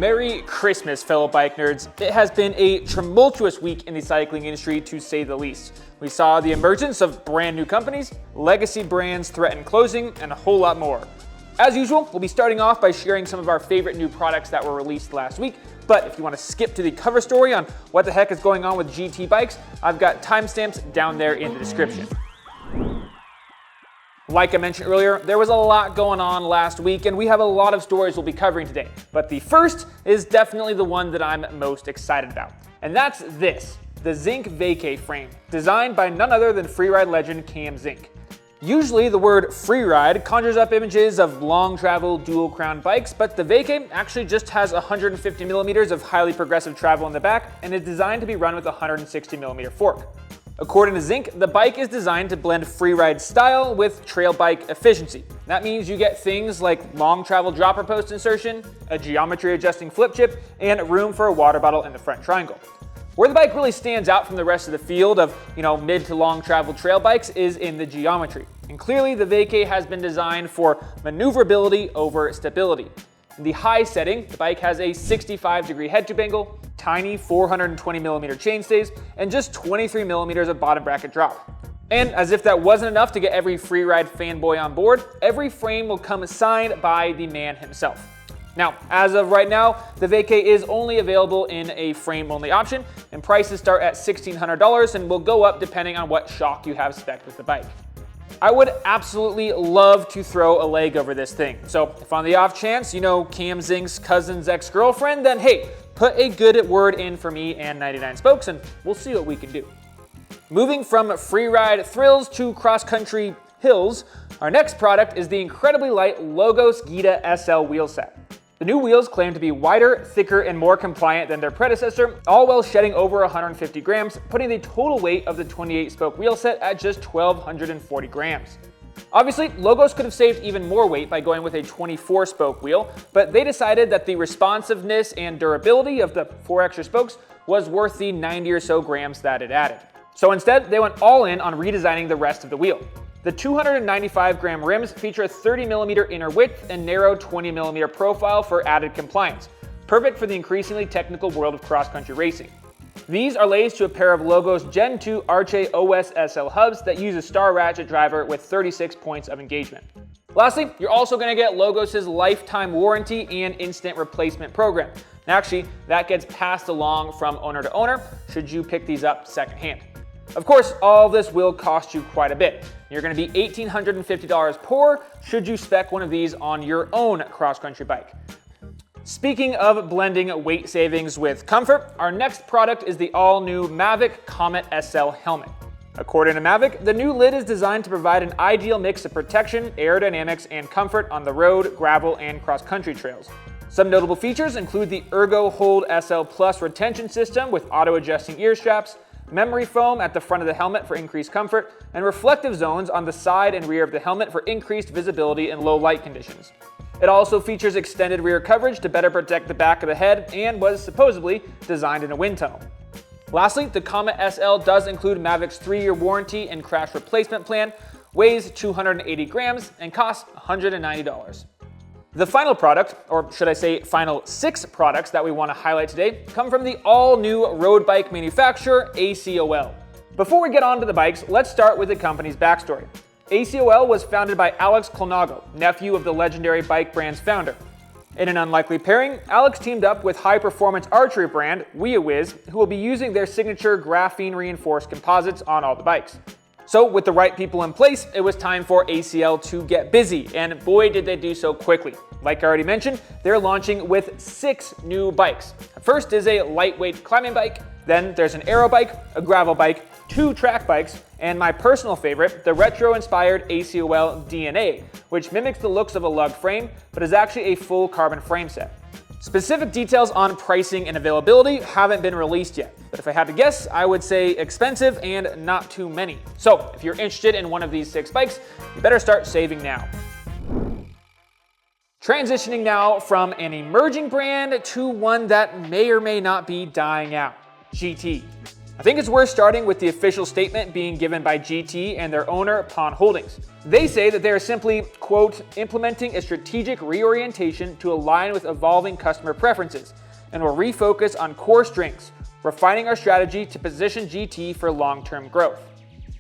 Merry Christmas, fellow bike nerds. It has been a tumultuous week in the cycling industry, to say the least. We saw the emergence of brand new companies, legacy brands threaten closing, and a whole lot more. As usual, we'll be starting off by sharing some of our favorite new products that were released last week. But if you want to skip to the cover story on what the heck is going on with GT bikes, I've got timestamps down there in the description. Like I mentioned earlier, there was a lot going on last week, and we have a lot of stories we'll be covering today. But the first is definitely the one that I'm most excited about. And that's this, the Zink Vacay frame, designed by none other than freeride legend Cam Zink. Usually the word freeride conjures up images of long travel dual crown bikes, but the Vacay actually just has 150 millimeters of highly progressive travel in the back and is designed to be run with a 160 millimeter fork. According to Zink, the bike is designed to blend freeride style with trail bike efficiency. That means you get things like long travel dropper post insertion, a geometry adjusting flip chip, and room for a water bottle in the front triangle. Where the bike really stands out from the rest of the field of, mid to long travel trail bikes is in the geometry. And clearly the Vacay has been designed for maneuverability over stability. In the high setting, the bike has a 65-degree head tube angle, tiny 420 millimeter chainstays, and just 23 millimeters of bottom bracket drop. And as if that wasn't enough to get every freeride fanboy on board, every frame will come signed by the man himself. Now, as of right now, the Vacay is only available in a frame-only option, and prices start at $1,600 and will go up depending on what shock you have spec'd with the bike. I would absolutely love to throw a leg over this thing. So if on the off chance, Cam Zink's cousin's ex-girlfriend, then hey, put a good word in for me and 99 Spokes and we'll see what we can do. Moving from freeride thrills to cross-country hills, our next product is the incredibly light Logos Gida SL wheel set. The new wheels claim to be wider, thicker, and more compliant than their predecessor, all while shedding over 150 grams, putting the total weight of the 28-spoke wheel set at just 1,240 grams. Obviously, Logos could have saved even more weight by going with a 24-spoke wheel, but they decided that the responsiveness and durability of the 4 extra spokes was worth the 90 or so grams that it added. So instead, they went all in on redesigning the rest of the wheel. The 295-gram rims feature a 30mm inner width and narrow 20mm profile for added compliance, perfect for the increasingly technical world of cross-country racing. These are laced to a pair of Logos Gen 2 Arche OS SL hubs that use a star ratchet driver with 36 points of engagement. Lastly, you're also going to get Logos' lifetime warranty and instant replacement program. Now, actually, that gets passed along from owner to owner should you pick these up secondhand. Of course, all this will cost you quite a bit. You're going to be $1,850 poor should you spec one of these on your own cross-country bike. Speaking of blending weight savings with comfort, our next product is the all-new Mavic Comete SL helmet. According to Mavic, the new lid is designed to provide an ideal mix of protection, aerodynamics, and comfort on the road, gravel, and cross-country trails. Some notable features include the Ergo Hold SL Plus retention system with auto-adjusting ear straps, memory foam at the front of the helmet for increased comfort, and reflective zones on the side and rear of the helmet for increased visibility in low light conditions. It also features extended rear coverage to better protect the back of the head and was supposedly designed in a wind tunnel. Lastly, the Comete SL does include Mavic's 3-year warranty and crash replacement plan, weighs 280 grams, and costs $190. The final product, or should I say final 6 products that we want to highlight today, come from the all-new road bike manufacturer ACOL. Before we get on to the bikes, let's start with the company's backstory. ACOL was founded by Alex Colnago, nephew of the legendary bike brand's founder. In an unlikely pairing, Alex teamed up with high-performance archery brand WeaWiz, who will be using their signature graphene-reinforced composites on all the bikes. So with the right people in place, it was time for ACL to get busy, and boy did they do so quickly. Like I already mentioned, they're launching with 6 new bikes. First is a lightweight climbing bike, then there's an aero bike, a gravel bike, 2 track bikes, and my personal favorite, the retro-inspired ACOL DNA, which mimics the looks of a lug frame, but is actually a full carbon frame set. Specific details on pricing and availability haven't been released yet, but if I had to guess, I would say expensive and not too many. So if you're interested in one of these 6 bikes, you better start saving now. Transitioning now from an emerging brand to one that may or may not be dying out, GT. I think it's worth starting with the official statement being given by GT and their owner, Pon Holdings. They say that they are simply, quote, implementing a strategic reorientation to align with evolving customer preferences, and will refocus on core strengths, refining our strategy to position GT for long-term growth.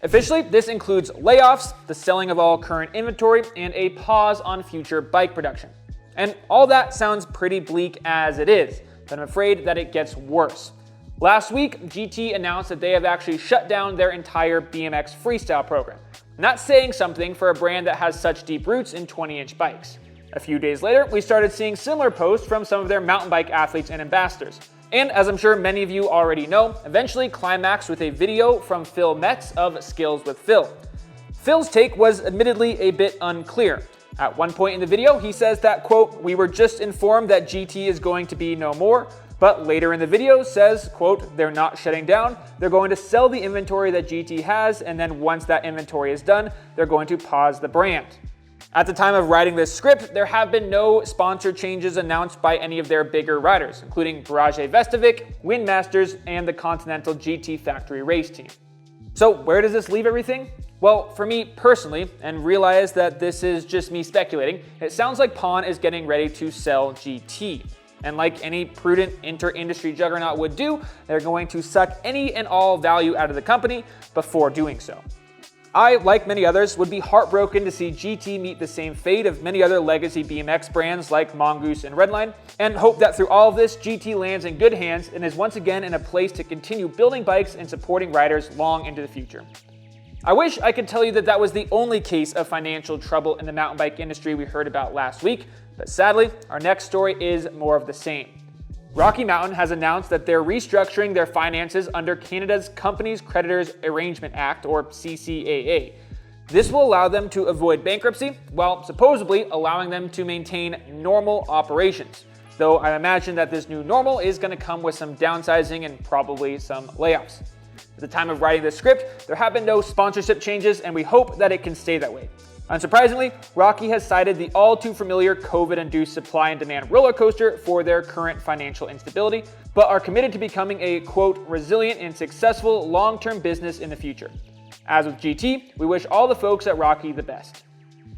Officially, this includes layoffs, the selling of all current inventory, and a pause on future bike production. And all that sounds pretty bleak as it is, but I'm afraid that it gets worse. Last week, GT announced that they have actually shut down their entire BMX freestyle program. And that's saying something for a brand that has such deep roots in 20-inch bikes. A few days later, we started seeing similar posts from some of their mountain bike athletes and ambassadors. And as I'm sure many of you already know, eventually climaxed with a video from Phil Metz of Skills with Phil. Phil's take was admittedly a bit unclear. At one point in the video, he says that, quote, we were just informed that GT is going to be no more, but later in the video says, quote, they're not shutting down, they're going to sell the inventory that GT has, and then once that inventory is done, they're going to pause the brand. At the time of writing this script, there have been no sponsor changes announced by any of their bigger riders, including Barrage Vestovic, Windmasters, and the Continental GT Factory race team. So where does this leave everything? Well, for me personally, and realize that this is just me speculating, it sounds like Pon is getting ready to sell GT. And like any prudent inter-industry juggernaut would do, they're going to suck any and all value out of the company before doing so. I, like many others, would be heartbroken to see GT meet the same fate of many other legacy BMX brands like Mongoose and Redline, and hope that through all of this, GT lands in good hands and is once again in a place to continue building bikes and supporting riders long into the future. I wish I could tell you that that was the only case of financial trouble in the mountain bike industry we heard about last week, but sadly, our next story is more of the same. Rocky Mountain has announced that they're restructuring their finances under Canada's Companies Creditors Arrangement Act, or CCAA. This will allow them to avoid bankruptcy, while supposedly allowing them to maintain normal operations. Though I imagine that this new normal is going to come with some downsizing and probably some layoffs. At the time of writing this script, there have been no sponsorship changes, and we hope that it can stay that way. Unsurprisingly, Rocky has cited the all-too-familiar COVID-induced supply and demand roller coaster for their current financial instability, but are committed to becoming a, quote, resilient and successful long-term business in the future. As with GT, we wish all the folks at Rocky the best.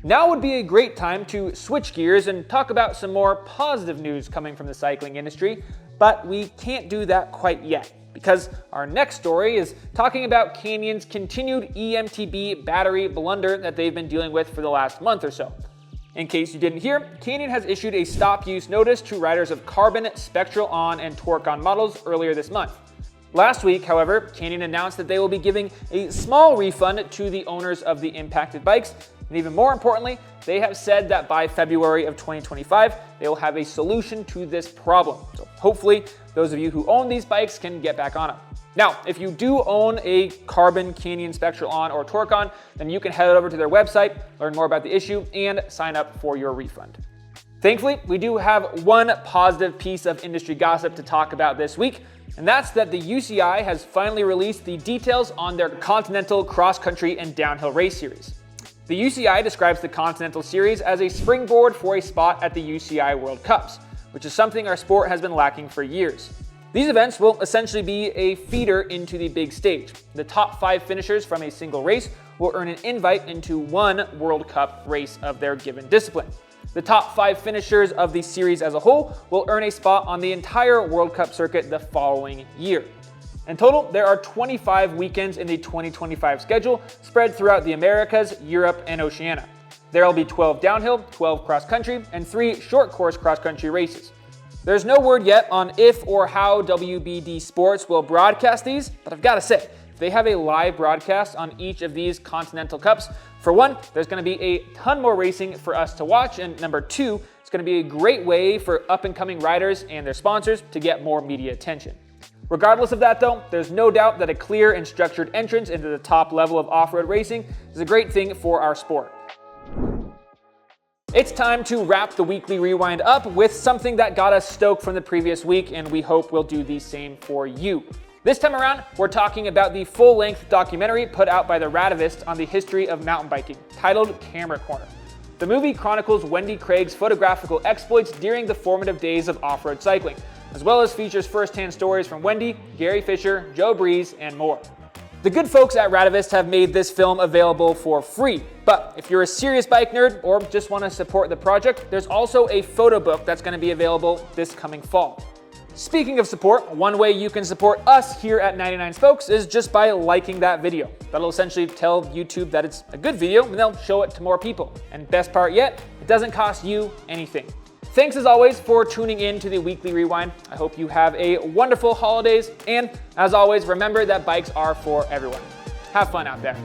Now would be a great time to switch gears and talk about some more positive news coming from the cycling industry, but we can't do that quite yet, because our next story is talking about Canyon's continued E-MTB battery blunder that they've been dealing with for the last month or so. In case you didn't hear, Canyon has issued a stop use notice to riders of Carbon, Spectral On, and Torque On models earlier this month. Last week, however, Canyon announced that they will be giving a small refund to the owners of the impacted bikes, and even more importantly, they have said that by February of 2025, they will have a solution to this problem. So hopefully, those of you who own these bikes can get back on them. Now, if you do own a Carbon, Canyon, Spectral On, or Torque On, then you can head over to their website, learn more about the issue, and sign up for your refund. Thankfully, we do have one positive piece of industry gossip to talk about this week, and that's that the UCI has finally released the details on their Continental Cross Country and Downhill Race Series. The UCI describes the Continental Series as a springboard for a spot at the UCI World Cups, which is something our sport has been lacking for years. These events will essentially be a feeder into the big stage. The top 5 finishers from a single race will earn an invite into one World Cup race of their given discipline. The top 5 finishers of the series as a whole will earn a spot on the entire World Cup circuit the following year. In total, there are 25 weekends in the 2025 schedule spread throughout the Americas, Europe, and Oceania. There will be 12 downhill, 12 cross-country, and 3 short-course cross-country races. There's no word yet on if or how WBD Sports will broadcast these, but I've got to say, if they have a live broadcast on each of these Continental Cups, for one, there's going to be a ton more racing for us to watch, and number 2, it's going to be a great way for up-and-coming riders and their sponsors to get more media attention. Regardless of that though, there's no doubt that a clear and structured entrance into the top level of off-road racing is a great thing for our sport. It's time to wrap the weekly rewind up with something that got us stoked from the previous week, and we hope will do the same for you. This time around, we're talking about the full-length documentary put out by the Radivists on the history of mountain biking, titled Camera Corner. The movie chronicles Wendy Craig's photographical exploits during the formative days of off-road cycling, as well as features first-hand stories from Wendy, Gary Fisher, Joe Breeze, and more. The good folks at Radavist have made this film available for free, but if you're a serious bike nerd or just want to support the project, there's also a photo book that's going to be available this coming fall. Speaking of support, one way you can support us here at 99 Spokes is just by liking that video. That'll essentially tell YouTube that it's a good video and they'll show it to more people. And best part yet, it doesn't cost you anything. Thanks as always for tuning in to the Weekly Rewind. I hope you have a wonderful holidays, and as always, remember that bikes are for everyone. Have fun out there.